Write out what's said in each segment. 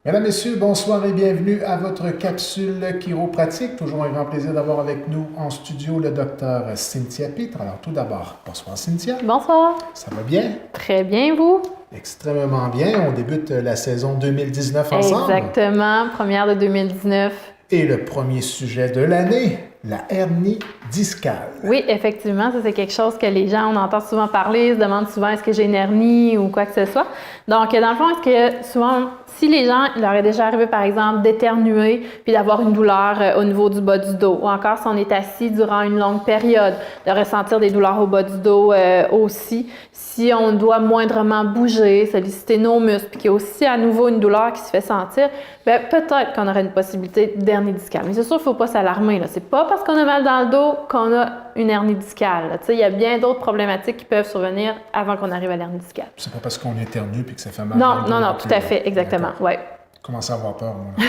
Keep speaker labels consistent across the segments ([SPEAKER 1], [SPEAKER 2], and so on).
[SPEAKER 1] Mesdames, Messieurs, bonsoir et bienvenue à votre capsule chiropratique. Toujours un grand plaisir d'avoir avec nous en studio le docteur Cynthia Pitre. Alors tout d'abord, bonsoir Cynthia.
[SPEAKER 2] Bonsoir.
[SPEAKER 1] Ça va bien?
[SPEAKER 2] Très bien, vous?
[SPEAKER 1] Extrêmement bien. On débute la saison 2019 ensemble.
[SPEAKER 2] Exactement, première de 2019.
[SPEAKER 1] Et le premier sujet de l'année, la hernie discale.
[SPEAKER 2] Oui, effectivement, ça c'est quelque chose que les gens, on entend souvent parler, se demandent souvent est-ce que j'ai une hernie ou quoi que ce soit. Donc, dans le fond, est-ce que souvent, si les gens, il leur est déjà arrivé par exemple d'éternuer puis d'avoir une douleur au niveau du bas du dos, ou encore si on est assis durant une longue période, de ressentir des douleurs au bas du dos aussi, si on doit moindrement bouger, solliciter nos muscles, puis qu'il y a aussi à nouveau une douleur qui se fait sentir, bien, peut-être qu'on aurait une possibilité d'hernie discale. Mais c'est sûr qu'il ne faut pas s'alarmer. C'est pas parce qu'on a mal dans le dos qu'on a une hernie discale. Il y a bien d'autres problématiques qui peuvent survenir avant qu'on arrive à l'hernie discale.
[SPEAKER 1] C'est pas parce qu'on éternue puis que ça fait mal.
[SPEAKER 2] Non, tout à fait, exactement. Ouais.
[SPEAKER 1] Je commence à avoir peur, moi.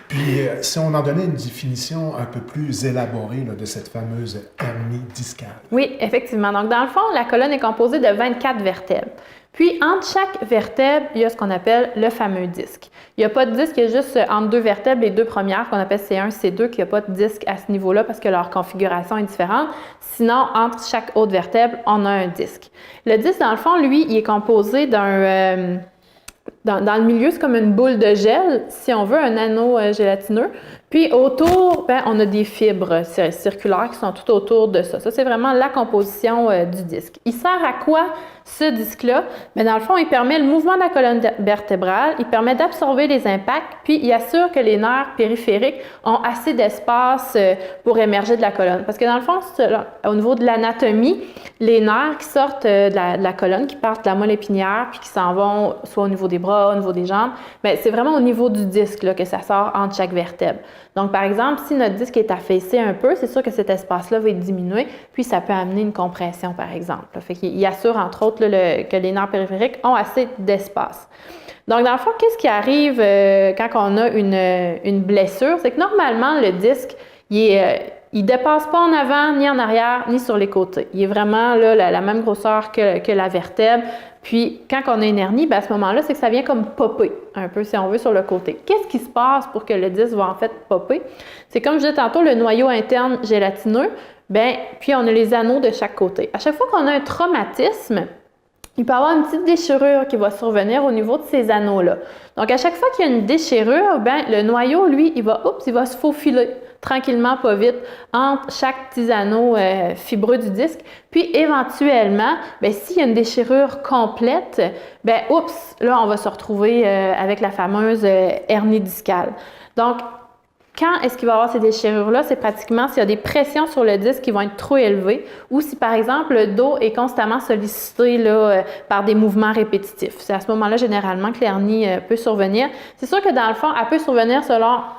[SPEAKER 1] Puis, si on en donnait une définition un peu plus élaborée là, de cette fameuse hernie discale.
[SPEAKER 2] Oui, effectivement. Donc, dans le fond, la colonne est composée de 24 vertèbres. Puis, entre chaque vertèbre, il y a ce qu'on appelle le fameux disque. Il n'y a pas de disque, il y a juste entre deux vertèbres, les deux premières, qu'on appelle C1, C2, qu'il n'y a pas de disque à ce niveau-là parce que leur configuration est différente. Sinon, entre chaque autre vertèbre, on a un disque. Le disque, dans le fond, lui, il est composé d'un... Dans le milieu, c'est comme une boule de gel, si on veut, un anneau gélatineux. Puis autour, on a des fibres circulaires qui sont tout autour de ça. Ça, c'est vraiment la composition du disque. Il sert à quoi ce disque-là? Bien, dans le fond, il permet le mouvement de la colonne vertébrale, il permet d'absorber les impacts, puis il assure que les nerfs périphériques ont assez d'espace pour émerger de la colonne. Parce que dans le fond, au niveau de l'anatomie, les nerfs qui sortent de la colonne, qui partent de la moelle épinière, puis qui s'en vont soit au niveau des bras, au niveau des jambes, bien, c'est vraiment au niveau du disque là, que ça sort entre chaque vertèbre. Donc, par exemple, si notre disque est affaissé un peu, c'est sûr que cet espace-là va être diminué, puis ça peut amener une compression, par exemple. Fait qu'il assure, entre autres, que les nerfs périphériques ont assez d'espace. Donc, dans le fond, qu'est-ce qui arrive quand on a une blessure? C'est que normalement, le disque, il ne dépasse pas en avant, ni en arrière, ni sur les côtés. Il est vraiment là, la même grosseur que la vertèbre. Puis, quand on a une hernie, bien, à ce moment-là, c'est que ça vient comme popper un peu, si on veut, sur le côté. Qu'est-ce qui se passe pour que le disque va en fait popper? C'est comme je disais tantôt, le noyau interne gélatineux, bien, puis on a les anneaux de chaque côté. À chaque fois qu'on a un traumatisme, il peut y avoir une petite déchirure qui va survenir au niveau de ces anneaux-là. Donc, à chaque fois qu'il y a une déchirure, bien, le noyau, lui, il va se faufiler tranquillement, pas vite, entre chaque petit anneau fibreux du disque. Puis, éventuellement, bien, s'il y a une déchirure complète, bien, là, on va se retrouver avec la fameuse hernie discale. Donc, quand est-ce qu'il va y avoir ces déchirures-là? C'est pratiquement s'il y a des pressions sur le disque qui vont être trop élevées ou si, par exemple, le dos est constamment sollicité là, par des mouvements répétitifs. C'est à ce moment-là, généralement, que l'hernie peut survenir. C'est sûr que, dans le fond, elle peut survenir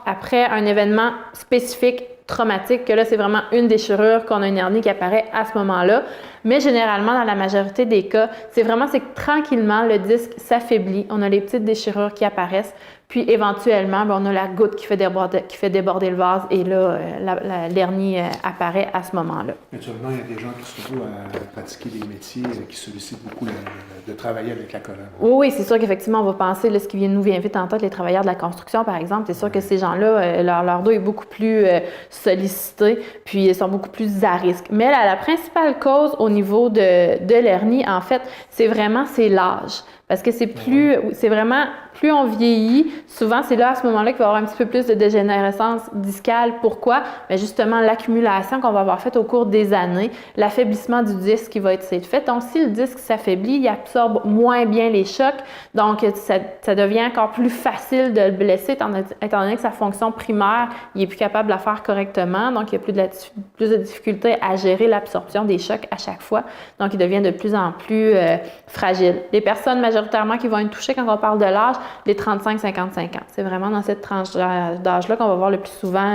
[SPEAKER 2] après un événement spécifique traumatique, que là, c'est vraiment une déchirure, qu'on a une hernie qui apparaît à ce moment-là. Mais généralement, dans la majorité des cas, c'est que tranquillement, le disque s'affaiblit. On a les petites déchirures qui apparaissent. Puis, éventuellement, on a la goutte qui fait déborder le vase et là, l'hernie apparaît à ce moment-là.
[SPEAKER 1] Naturellement, il y a des gens qui se retrouvent à pratiquer des métiers qui sollicitent beaucoup de travailler avec la colonne.
[SPEAKER 2] Oui, c'est sûr qu'effectivement, on va penser, là, ce qui nous vient vite en tête, les travailleurs de la construction, par exemple. C'est sûr que ces gens-là, leur dos est beaucoup plus sollicité, puis ils sont beaucoup plus à risque. Mais la principale cause au niveau de l'hernie, en fait, c'est l'âge. Parce que c'est vraiment, plus on vieillit, souvent c'est là à ce moment-là qu'il va y avoir un petit peu plus de dégénérescence discale. Pourquoi? Bien, justement, l'accumulation qu'on va avoir faite au cours des années, l'affaiblissement du disque qui va être fait. Donc, si le disque s'affaiblit, il absorbe moins bien les chocs. Donc, ça devient encore plus facile de le blesser, étant donné que sa fonction primaire, il n'est plus capable de la faire correctement. Donc, il y a plus de difficultés à gérer l'absorption des chocs à chaque fois. Donc, il devient de plus en plus fragile. Les personnes majoritairement qui vont être touchées quand on parle de l'âge, les 35-55 ans. C'est vraiment dans cette tranche d'âge-là qu'on va voir le plus souvent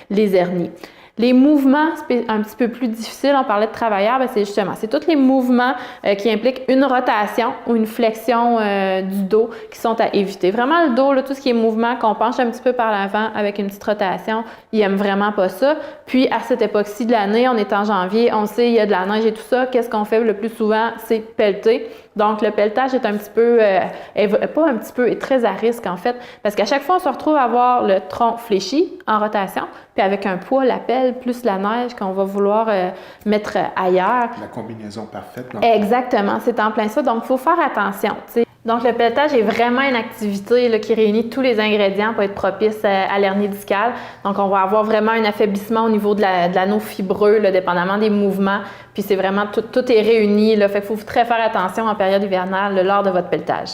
[SPEAKER 2] les hernies. Les mouvements un petit peu plus difficiles, on parlait de travailleurs, c'est tous les mouvements qui impliquent une rotation ou une flexion du dos qui sont à éviter. Vraiment, le dos, là, tout ce qui est mouvement, qu'on penche un petit peu par l'avant avec une petite rotation, il n'aime vraiment pas ça. Puis, à cette époque-ci de l'année, on est en janvier, on sait, il y a de la neige et tout ça. Qu'est-ce qu'on fait le plus souvent? C'est pelleter. Donc, le pelletage est un petit peu, pas un petit peu, est très à risque en fait, parce qu'à chaque fois, on se retrouve à avoir le tronc fléchi en rotation, puis avec un poids, la pelle, plus la neige qu'on va vouloir mettre ailleurs.
[SPEAKER 1] La combinaison parfaite.
[SPEAKER 2] Exactement, c'est en plein ça. Donc, il faut faire attention, tu sais. Donc, le pelletage est vraiment une activité là, qui réunit tous les ingrédients pour être propice à l'hernie discale. Donc, on va avoir vraiment un affaiblissement au niveau de l'anneau fibreux, là, dépendamment des mouvements. Puis, c'est vraiment, tout est réuni. Là, fait qu'il faut très faire attention en période hivernale là, lors de votre pelletage.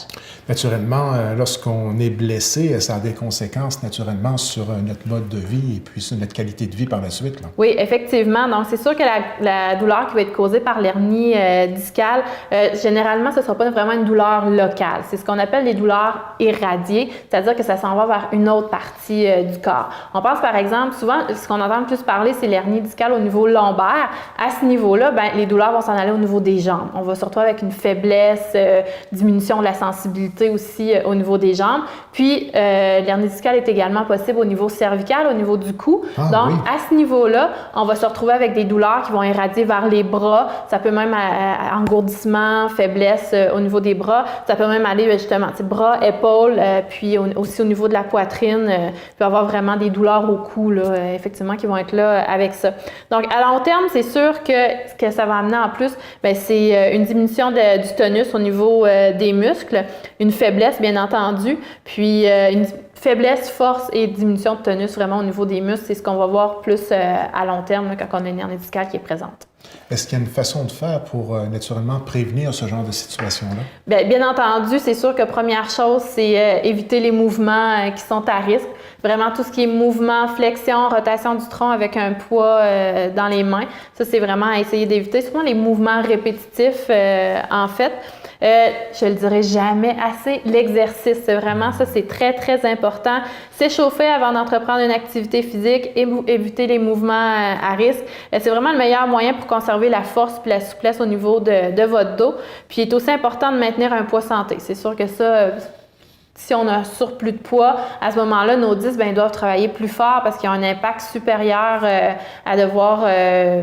[SPEAKER 1] Naturellement, lorsqu'on est blessé, ça a des conséquences naturellement sur notre mode de vie et puis sur notre qualité de vie par la suite. Là.
[SPEAKER 2] Oui, effectivement. Donc, c'est sûr que la douleur qui va être causée par l'hernie discale, généralement, ce ne sera pas vraiment une douleur locale. C'est ce qu'on appelle les douleurs irradiées, c'est-à-dire que ça s'en va vers une autre partie du corps. On pense par exemple, souvent, ce qu'on entend le plus parler, c'est l'hernie discale au niveau lombaire. À ce niveau-là, les douleurs vont s'en aller au niveau des jambes. On va se retrouver avec une faiblesse, diminution de la sensibilité aussi au niveau des jambes. Puis, l'hernie discale est également possible au niveau cervical, au niveau du cou. Donc, oui. À ce niveau-là, on va se retrouver avec des douleurs qui vont irradier vers les bras. Ça peut même engourdissement, faiblesse au niveau des bras. Ça peut même aller justement, bras, épaules, puis aussi au niveau de la poitrine, il peut y avoir vraiment des douleurs au cou, là, effectivement, qui vont être là avec ça. Donc, à long terme, c'est sûr que ce que ça va amener en plus, c'est une diminution du tonus au niveau des muscles, une faiblesse, bien entendu, puis une faiblesse, force et diminution de tonus vraiment au niveau des muscles, c'est ce qu'on va voir plus à long terme là, quand on a une hernie discale qui est présente.
[SPEAKER 1] Est-ce qu'il y a une façon de faire pour naturellement prévenir ce genre de situation-là?
[SPEAKER 2] Bien entendu, c'est sûr que première chose, c'est éviter les mouvements qui sont à risque. Vraiment tout ce qui est mouvement, flexion, rotation du tronc avec un poids dans les mains. Ça, c'est vraiment à essayer d'éviter. Souvent les mouvements répétitifs, en fait. Je le dirai jamais assez, l'exercice, c'est vraiment ça, c'est très, très important. S'échauffer avant d'entreprendre une activité physique, éviter les mouvements à risque. C'est vraiment le meilleur moyen pour conserver la force et la souplesse au niveau de votre dos. Puis, il est aussi important de maintenir un poids santé. C'est sûr que ça... Si on a un surplus de poids, à ce moment-là, nos disques doivent travailler plus fort parce qu'ils ont un impact supérieur à devoir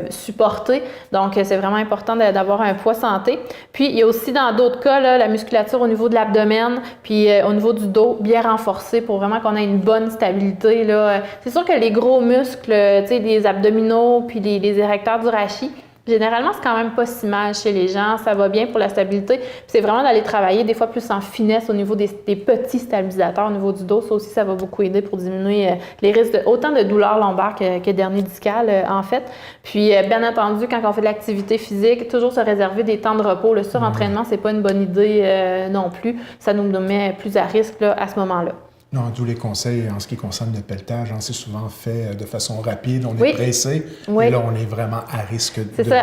[SPEAKER 2] supporter. Donc, c'est vraiment important d'avoir un poids santé. Puis, il y a aussi dans d'autres cas, là, la musculature au niveau de l'abdomen, puis au niveau du dos, bien renforcée pour vraiment qu'on ait une bonne stabilité. Là. C'est sûr que les gros muscles, les abdominaux, puis les érecteurs du rachis, généralement, c'est quand même pas si mal chez les gens. Ça va bien pour la stabilité. Puis c'est vraiment d'aller travailler des fois plus en finesse au niveau des petits stabilisateurs au niveau du dos. Ça aussi, ça va beaucoup aider pour diminuer les risques autant de douleurs lombaires que d'hernie discale, en fait. Puis, bien entendu, quand on fait de l'activité physique, toujours se réserver des temps de repos. Le surentraînement, c'est pas une bonne idée non plus. Ça nous met plus à risque là, à ce moment-là.
[SPEAKER 1] Non, d'où les conseils en ce qui concerne le pelletage. C'est souvent fait de façon rapide, on est pressé, et là, on est vraiment à risque de
[SPEAKER 2] C'est ça,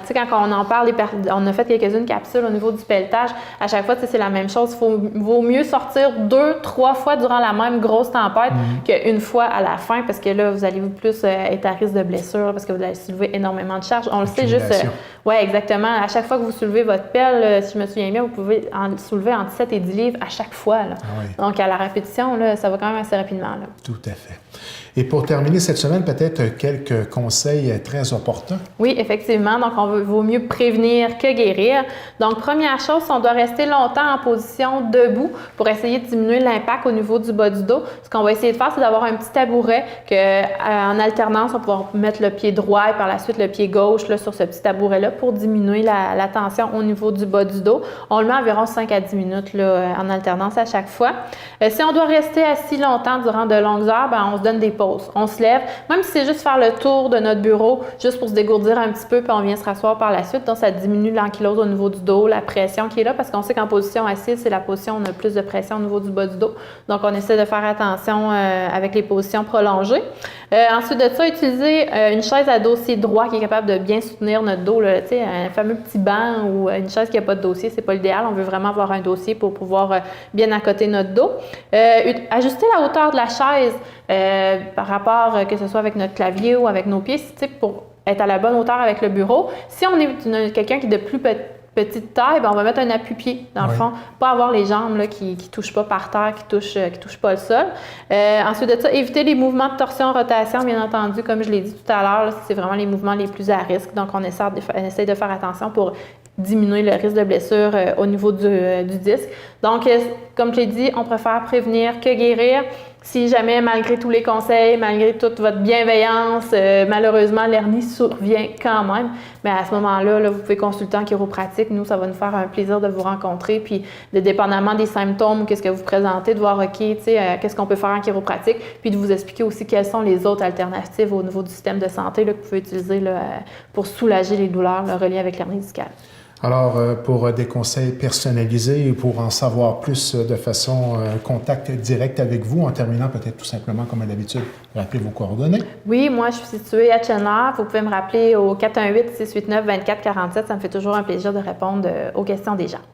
[SPEAKER 2] tu sais, quand on en parle, on a fait quelques-unes capsules au niveau du pelletage. À chaque fois, c'est la même chose. Il vaut mieux sortir 2-3 fois durant la même grosse tempête qu'une fois à la fin, parce que là, vous allez plus être à risque de blessure, parce que vous allez soulever énormément de charges. On le sait juste... Oui, exactement. À chaque fois que vous soulevez votre pelle, si je me souviens bien, vous pouvez en soulever entre 7 et 10 livres à chaque fois. Là. Ah oui. Donc, à la répétition, là, ça va quand même assez rapidement. Là.
[SPEAKER 1] Tout à fait. Et pour terminer cette semaine, peut-être quelques conseils très opportuns.
[SPEAKER 2] Oui, effectivement. Donc, vaut mieux prévenir que guérir. Donc, première chose, on doit rester longtemps en position debout pour essayer de diminuer l'impact au niveau du bas du dos. Ce qu'on va essayer de faire, c'est d'avoir un petit tabouret qu'en alternance, on va pouvoir mettre le pied droit et par la suite le pied gauche là, sur ce petit tabouret-là pour diminuer la tension au niveau du bas du dos. On le met environ 5 à 10 minutes là, en alternance à chaque fois. Si on doit rester assis longtemps durant de longues heures, on se donne des pauses. On se lève, même si c'est juste faire le tour de notre bureau, juste pour se dégourdir un petit peu, puis on vient se rasseoir par la suite. Donc, ça diminue l'ankylose au niveau du dos, la pression qui est là, parce qu'on sait qu'en position assise, c'est la position où on a plus de pression au niveau du bas du dos. Donc, on essaie de faire attention avec les positions prolongées. Ensuite de ça, utiliser une chaise à dossier droit qui est capable de bien soutenir notre dos. Là, un fameux petit banc ou une chaise qui n'a pas de dossier, c'est pas l'idéal. On veut vraiment avoir un dossier pour pouvoir bien accoter notre dos. Ajuster la hauteur de la chaise par rapport, que ce soit avec notre clavier ou avec nos pieds, pour être à la bonne hauteur avec le bureau. Si on est quelqu'un qui est de plus petite taille, ben on va mettre un appui-pied, dans le fond. Pas avoir les jambes là, qui ne touchent pas par terre, qui touchent pas le sol. Ensuite de ça, éviter les mouvements de torsion-rotation, bien entendu, comme je l'ai dit tout à l'heure, c'est vraiment les mouvements les plus à risque. Donc, on essaie de faire attention pour diminuer le risque de blessure au niveau du disque. Donc, comme je l'ai dit, on préfère prévenir que guérir. Si jamais, malgré tous les conseils, malgré toute votre bienveillance, malheureusement, l'hernie survient quand même, mais à ce moment-là, là, vous pouvez consulter en chiropratique. Nous, ça va nous faire un plaisir de vous rencontrer, puis dépendamment des symptômes ou qu'est-ce que vous présentez, de voir, OK, qu'est-ce qu'on peut faire en chiropratique, puis de vous expliquer aussi quelles sont les autres alternatives au niveau du système de santé là, que vous pouvez utiliser là, pour soulager les douleurs là, reliées avec l'hernie discale.
[SPEAKER 1] Alors, pour des conseils personnalisés et pour en savoir plus de façon contact direct avec vous, en terminant peut-être tout simplement, comme à l'habitude, rappelez vos coordonnées.
[SPEAKER 2] Oui, moi, je suis située à Chenard. Vous pouvez me rappeler au 418-689-2447. Ça me fait toujours un plaisir de répondre aux questions des gens.